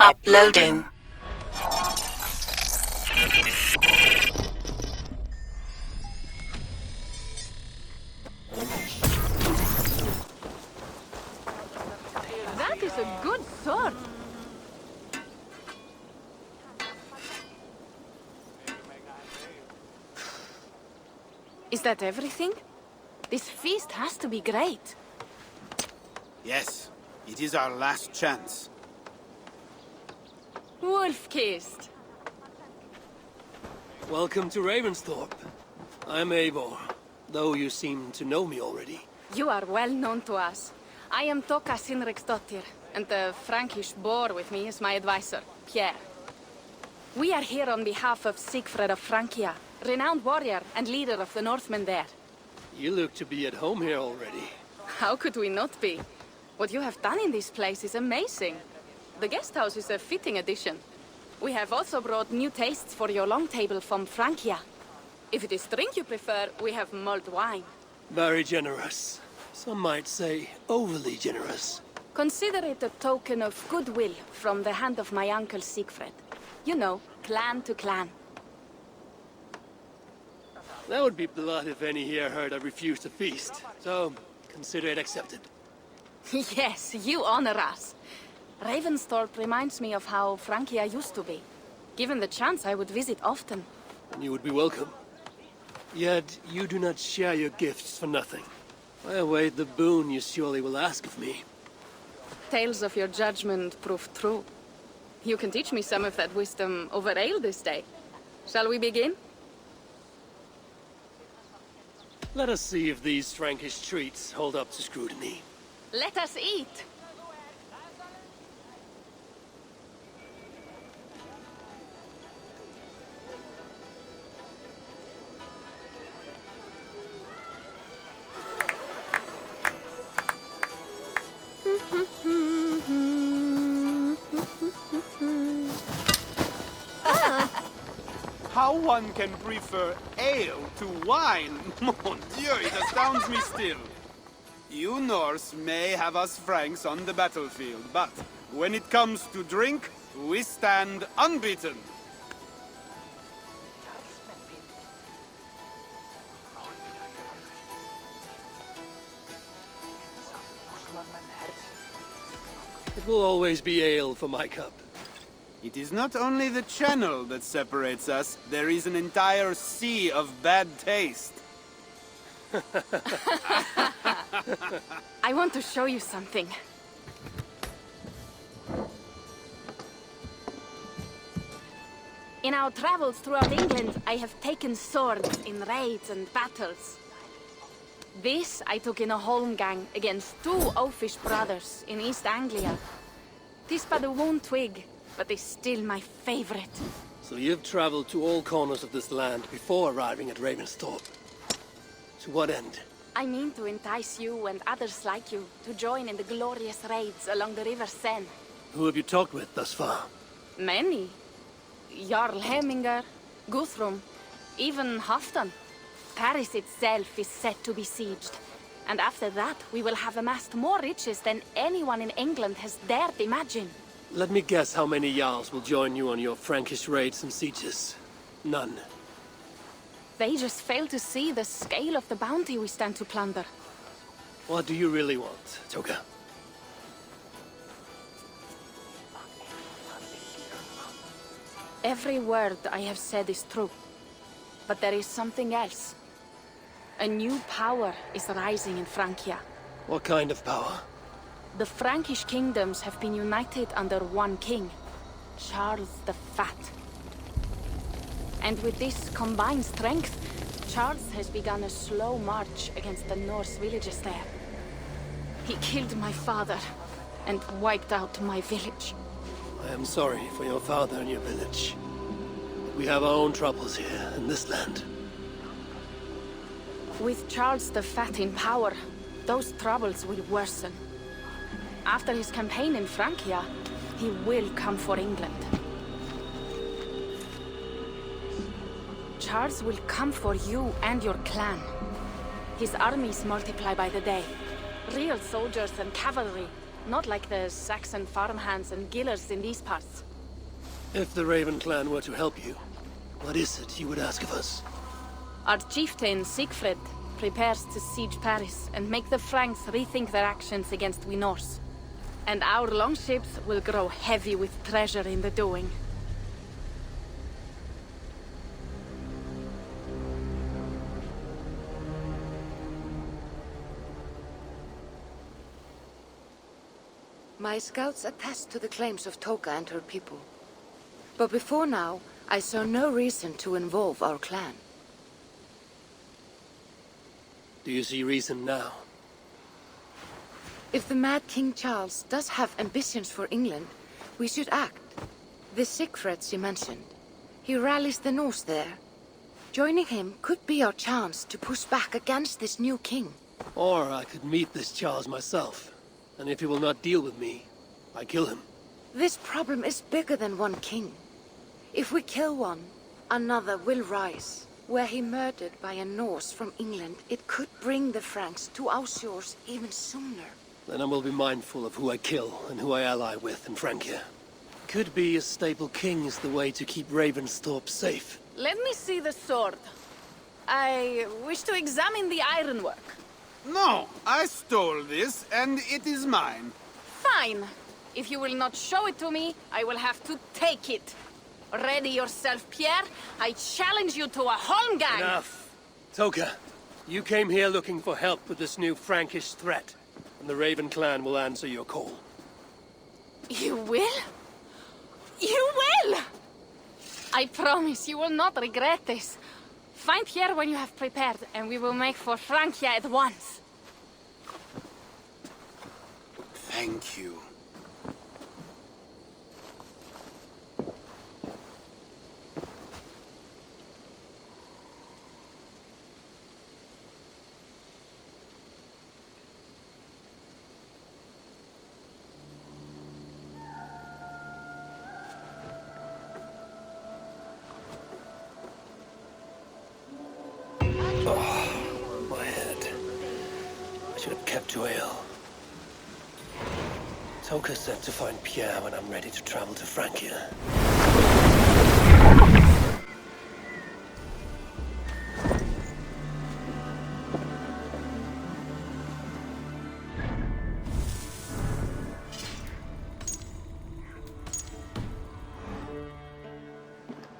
Uploading. That is a good sword. Is that everything? This feast has to be great. Yes, it is our last chance. Wolf-kissed. Welcome to Ravensthorpe. I'm Eivor, though you seem to know me already. You are well known to us. I am Toka Sinriksdottir, and the Frankish boar with me is my advisor, Pierre. We are here on behalf of Sigfred of Francia, renowned warrior and leader of the Northmen there. You look to be at home here already. How could we not be? What you have done in this place is amazing. The guest house is a fitting addition. We have also brought new tastes for your long table from Francia. If it is drink you prefer, we have mulled wine. Very generous. Some might say overly generous. Consider it a token of goodwill from the hand of my uncle Sigfred. You know, clan to clan. That would be blood if any here heard I refused to feast. So, consider it accepted. Yes, you honor us. Ravensthorpe reminds me of how Francia used to be. Given the chance, I would visit often. You would be welcome. Yet, you do not share your gifts for nothing. I await the boon you surely will ask of me. Tales of your judgment prove true. You can teach me some of that wisdom over ale this day. Shall we begin? Let us see if these Frankish treats hold up to scrutiny. Let us eat! How one can prefer ale to wine? Mon Dieu, it astounds me still. You Norse may have us Franks on the battlefield, but when it comes to drink, we stand unbeaten. It will always be ale for my cup. It is not only the channel that separates us, there is an entire sea of bad taste. I want to show you something. In our travels throughout England, I have taken swords in raids and battles. This I took in a holmgang against two oafish brothers in East Anglia. 'Tis but a worn twig, but is still my favorite. So you've traveled to all corners of this land before arriving at Ravensthorpe. To what end? I mean to entice you and others like you to join in the glorious raids along the River Seine. Who have you talked with thus far? Many. Jarl Heminger, Guthrum, even Halfdan. Paris itself is set to be sieged. And after that, we will have amassed more riches than anyone in England has dared imagine. Let me guess how many Jarls will join you on your Frankish raids and sieges. None. They just fail to see the scale of the bounty we stand to plunder. What do you really want, Toka? Every word I have said is true. But there is something else. A new power is rising in Francia. What kind of power? The Frankish kingdoms have been united under one king, Charles the Fat. And with this combined strength, Charles has begun a slow march against the Norse villages there. He killed my father and wiped out my village. I am sorry for your father and your village. We have our own troubles here in this land. With Charles the Fat in power, those troubles will worsen. After his campaign in Francia, he will come for England. Charles will come for you and your clan. His armies multiply by the day. Real soldiers and cavalry, Not like the Saxon farmhands and gillers in these parts. If the Raven clan were to help you, what is it you would ask of us? Our chieftain, Siegfried, prepares to siege Paris and make the Franks rethink their actions against we Norse. And our longships will grow heavy with treasure in the doing. My scouts attest to the claims of Toka and her people. But before now, I saw no reason to involve our clan. Do you see reason now? If the Mad King Charles does have ambitions for England, we should act. The Siegfried you mentioned, he rallies the Norse there. Joining him could be our chance to push back against this new king. Or I could meet this Charles myself, and if he will not deal with me, I kill him. This problem is bigger than one king. If we kill one, another will rise. Were he murdered by a Norse from England, it could bring the Franks to our shores even sooner. Then I will be mindful of who I kill and who I ally with in Francia. Could be a stable king is the way to keep Ravensthorpe safe. Let me see the sword. I wish to examine the ironwork. No, I stole this, and it is mine. Fine. If you will not show it to me, I will have to take it. Ready yourself, Pierre. I challenge you to a holmgang. Enough. Toka, you came here looking for help with this new Frankish threat, and the Raven clan will answer your call. You will? You will! I promise you will not regret this. Find Pierre when you have prepared, and we will make for Francia at once. Thank you. My head. I should have kept to ale. Toka said to find Pierre when I'm ready to travel to Francia.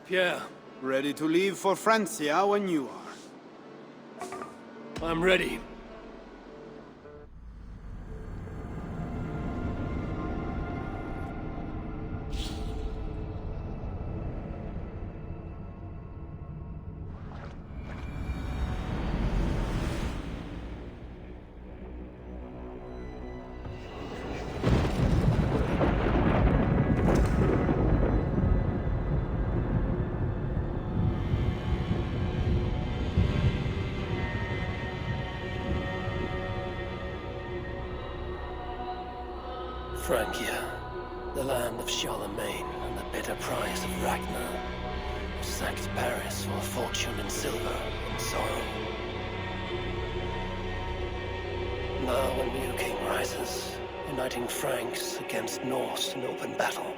Pierre, Ready to leave for Francia when you are. I'm ready. Francia, the land of Charlemagne and the bitter price of Ragnar, who sacked Paris for a fortune in silver and sorrow. Now a new king rises, uniting Franks against Norse in open battle,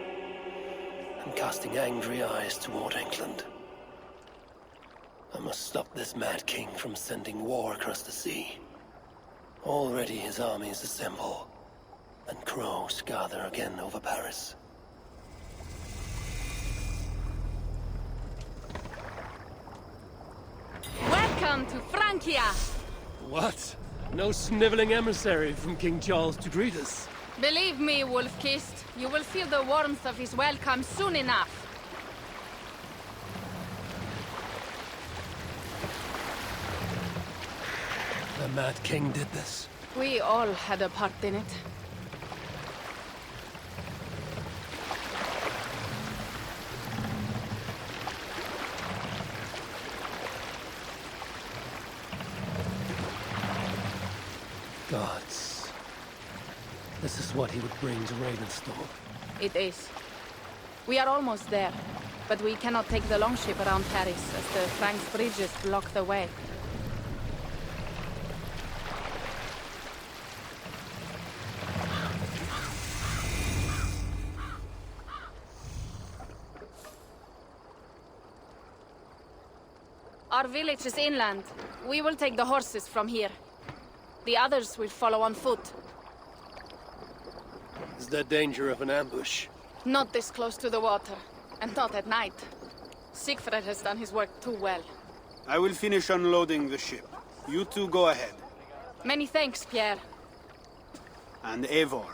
and casting angry eyes toward England. I must stop this mad king from sending war across the sea. Already his armies assemble, and crows gather again over Paris. Welcome to Francia! What? No sniveling emissary from King Charles to greet us? Believe me, Wolf-Kissed, you will feel the warmth of his welcome soon enough. The Mad King did this. We all had a part in it. Gods. This is what he would bring to Ravensthorpe. It is. We are almost there, but we cannot take the longship around Paris as the Franks' bridges block the way. Our village is inland. We will take the horses from here. The others will follow on foot. Is there danger of an ambush? Not this close to the water, and not at night. Siegfried has done his work too well. I will finish unloading the ship. You two go ahead. Many thanks, Pierre. And Eivor,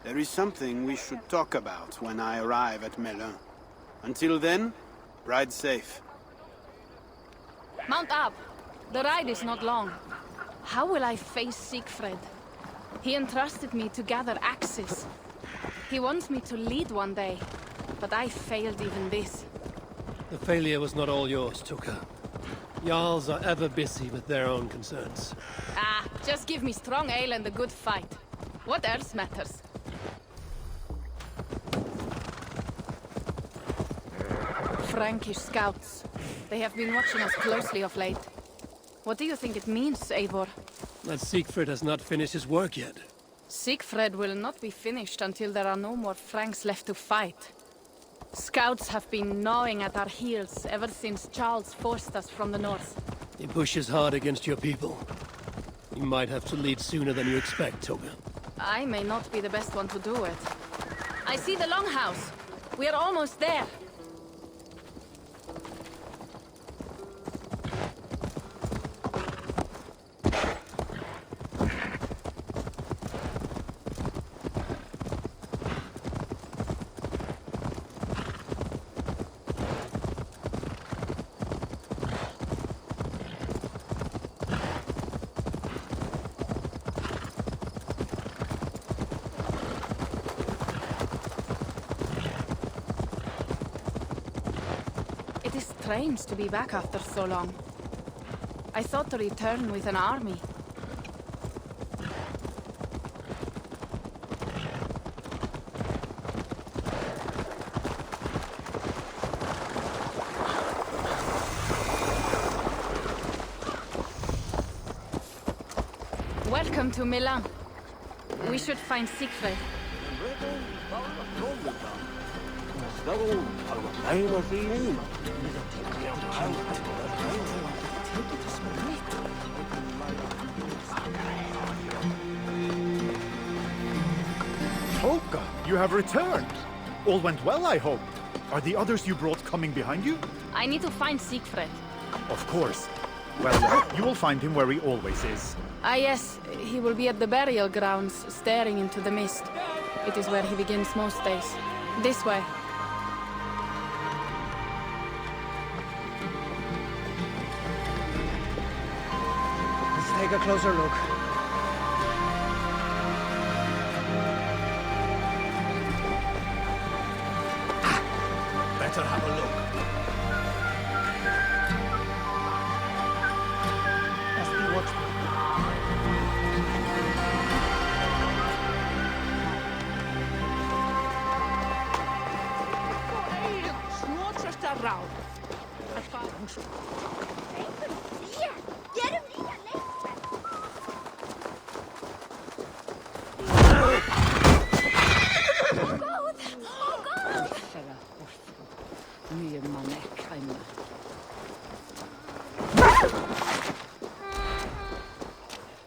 there is something we should talk about when I arrive at Melun. Until then, ride safe. Mount up. The ride is not long. How will I face Siegfried? He entrusted me to gather axes. He wants me to lead one day, but I failed even this. The failure was not all yours, Tuka. Jarls are ever busy with their own concerns. Ah, just give me strong ale and a good fight. What else matters? Frankish scouts. They have been watching us closely of late. What do you think it means, Eivor? That Siegfried has not finished his work yet. Siegfried will not be finished until there are no more Franks left to fight. Scouts have been gnawing at our heels ever since Charles forced us from the north. He pushes hard against your people. You might have to lead sooner than you expect, Toga. I may not be the best one to do it. I see the longhouse. We are almost there. It is strange to be back after so long. I thought to return with an army. Welcome to Milan. We should find Siegfried. Toka, you have returned. All went well, I hope. Are the others you brought coming behind you? I need to find Siegfried. Of course. Well, you will find him where he always is. Ah yes, he will be at the burial grounds, staring into the mist. It is where he begins most days. This way. Let's take a closer look. Better have a look. Must be watchful.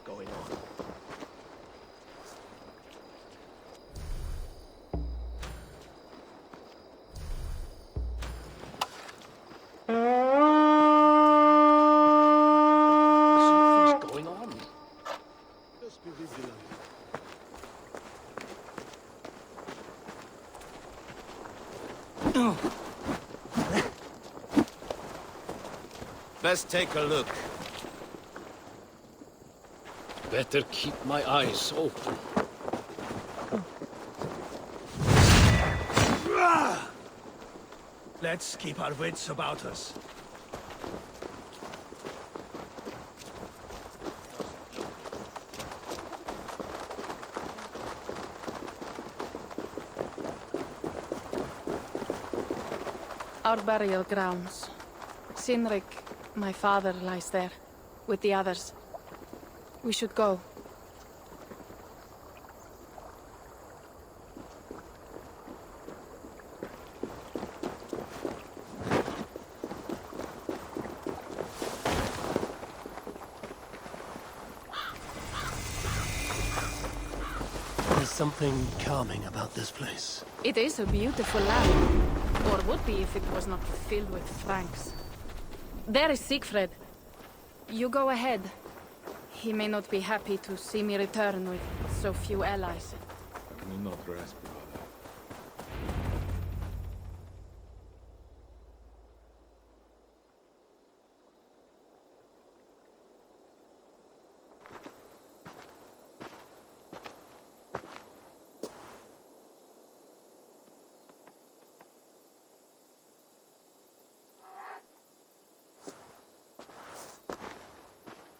Going on. Something's going on. Just be vigilant. Best take a look. Better keep my eyes open. Let's keep our wits about us. Our burial grounds. Sinrik, my father, lies there, with the others. We should go. something calming about this place. It is a beautiful land. Or would be if it was not filled with Franks. There is Siegfried. You go ahead. He may not be happy to see me return with so few allies. I will not rest, brother.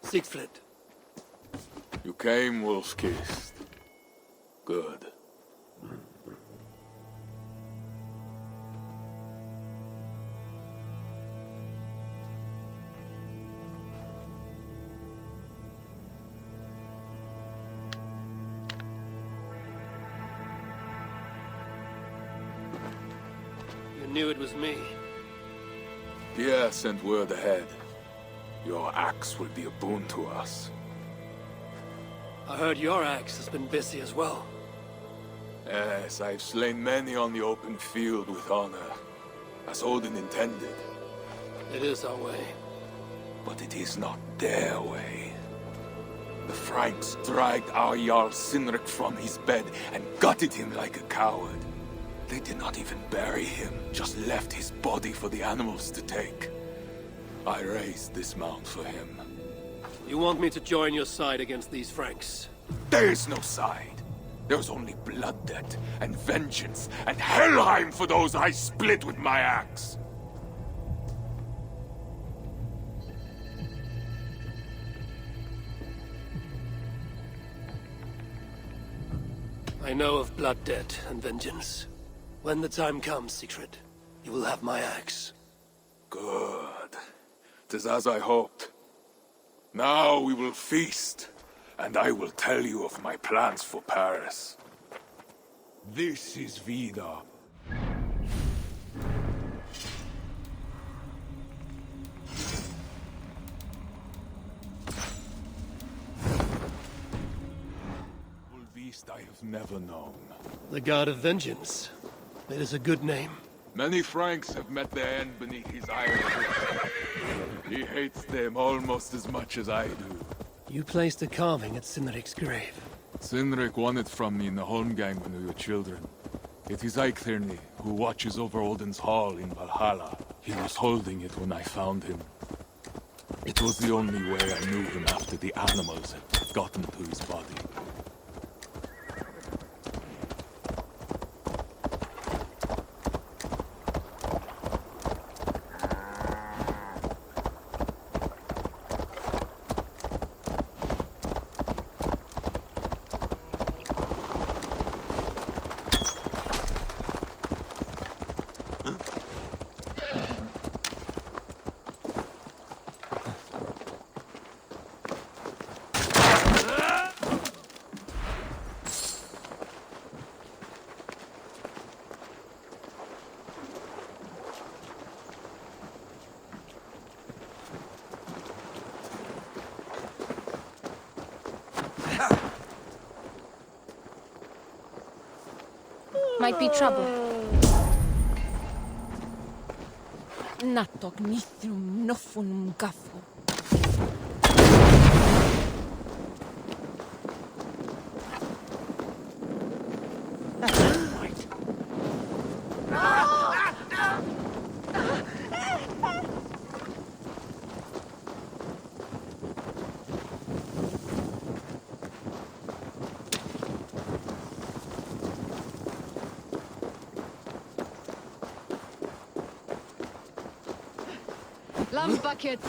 Siegfried. You came wolf-kissed. Good. You knew it was me. Pierre sent word ahead. Your axe will be a boon to us. I heard your axe has been busy as well. Yes, I've slain many on the open field with honor, as Odin intended. It is our way. But it is not their way. The Franks dragged our Jarl Sinric from his bed and gutted him like a coward. They did not even bury him, just left his body for the animals to take. I raised this mound for him. You want me to join your side against these Franks? There is no side. There's only blood debt and vengeance and Helheim for those I split with my axe. I know of blood debt and vengeance. When the time comes, Siegfried, you will have my axe. Good. 'Tis as I hoped. Now we will feast, and I will tell you of my plans for Paris. This is Vida. Beast I have never known. The God of Vengeance. It is a good name. Many Franks have met their end beneath his iron fist. He hates them almost as much as I do. You placed a carving at Sinric's grave. Sinric won it from me in the Holmgang when we were children. It is Eiktherni, who watches over Odin's hall in Valhalla. He was holding it when I found him. It was the only way I knew him after the animals had gotten to his body. Might be trouble. Natog nithrum nofunum gafo. Lamp bucket.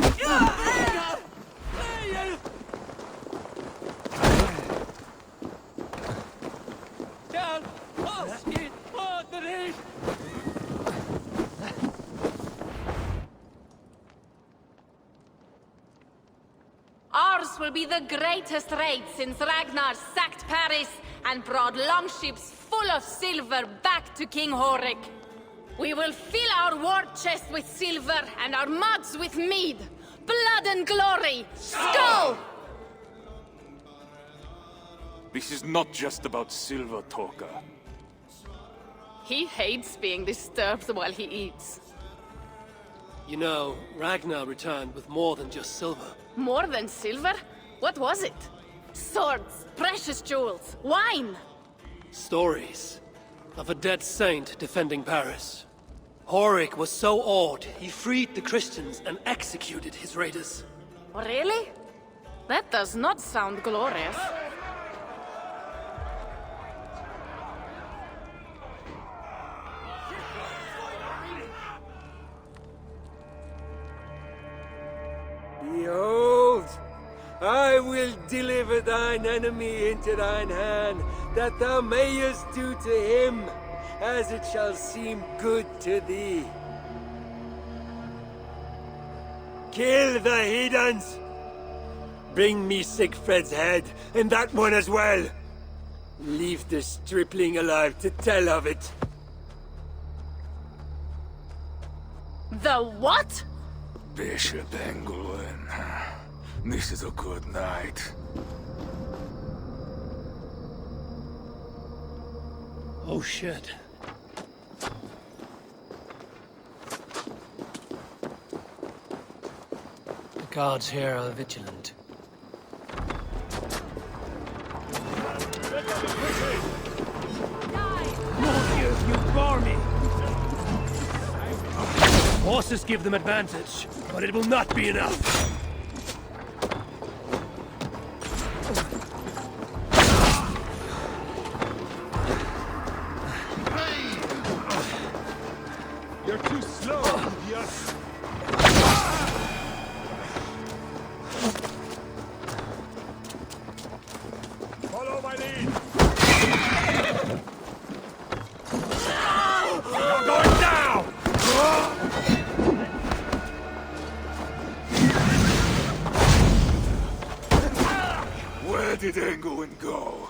Ours will be the greatest raid since Ragnar sacked Paris and brought longships full of silver back to King Horik. We will fill our war chest with silver and our mugs with mead. Blood and glory! Skull! This is not just about silver, Toka. He hates being disturbed while he eats. You know, Ragnar returned with more than just silver. More than silver? What was it? Swords, precious jewels, wine! Stories of a dead saint defending Paris. Horik was so awed, he freed the Christians and executed his raiders. Really? That does not sound glorious. Behold, I will deliver thine enemy into thine hand, that thou mayest do to him as it shall seem good to thee. Kill the heathens! Bring me Sigfred's head, and that one as well. Leave the stripling alive to tell of it. The what? Bishop Engelwin. This is a good night. Oh shit. The guards here are vigilant. You bore me! Horses give them advantage, but it will not be enough. You're too slow, yes. Follow my lead. You're going down! Where did Engelwin go?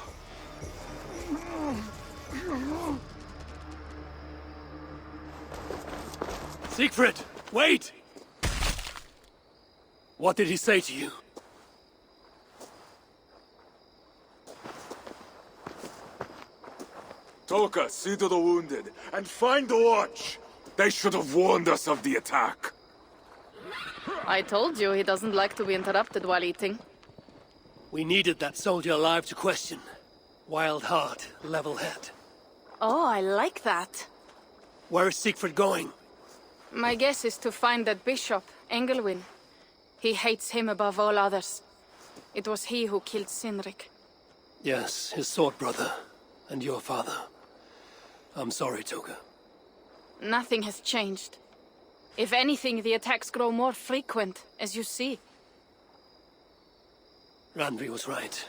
Siegfried, wait! What did he say to you? Toka, see to the wounded, and find the watch! They should have warned us of the attack. I told you he doesn't like to be interrupted while eating. We needed that soldier alive to question. Wild heart, level head. Oh, I like that. Where is Siegfried going? My guess is to find that bishop, Engelwin. He hates him above all others. It was he who killed Cynric. Yes, his sword brother. And your father. I'm sorry, Toga. Nothing has changed. If anything, the attacks grow more frequent, as you see. Randvi was right.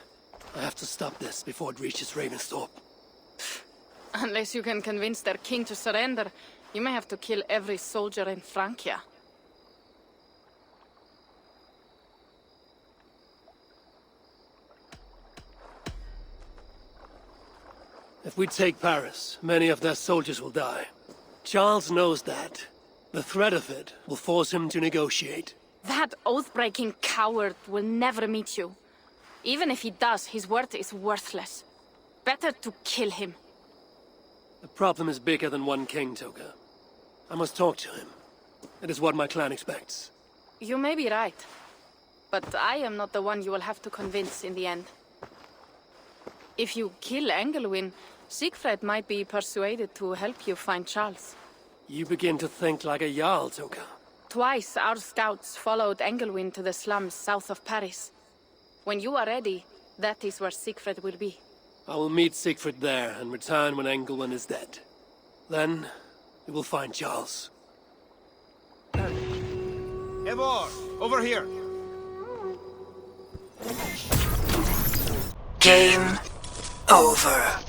I have to stop this before it reaches Ravensthorpe. Unless you can convince their king to surrender, you may have to kill every soldier in Francia. If we take Paris, many of their soldiers will die. Charles knows that. The threat of it will force him to negotiate. That oath-breaking coward will never meet you. Even if he does, his word is worthless. Better to kill him. The problem is bigger than one king, Toga. I must talk to him. It is what my clan expects. You may be right. But I am not the one you will have to convince in the end. If you kill Engelwin, Siegfried might be persuaded to help you find Charles. You begin to think like a Jarl, Toga. Twice our scouts followed Engelwin to the slums south of Paris. When you are ready, that is where Siegfried will be. I will meet Siegfried there and return when Engelwin is dead. Then, we will find Charles. Eivor, over here. Game over.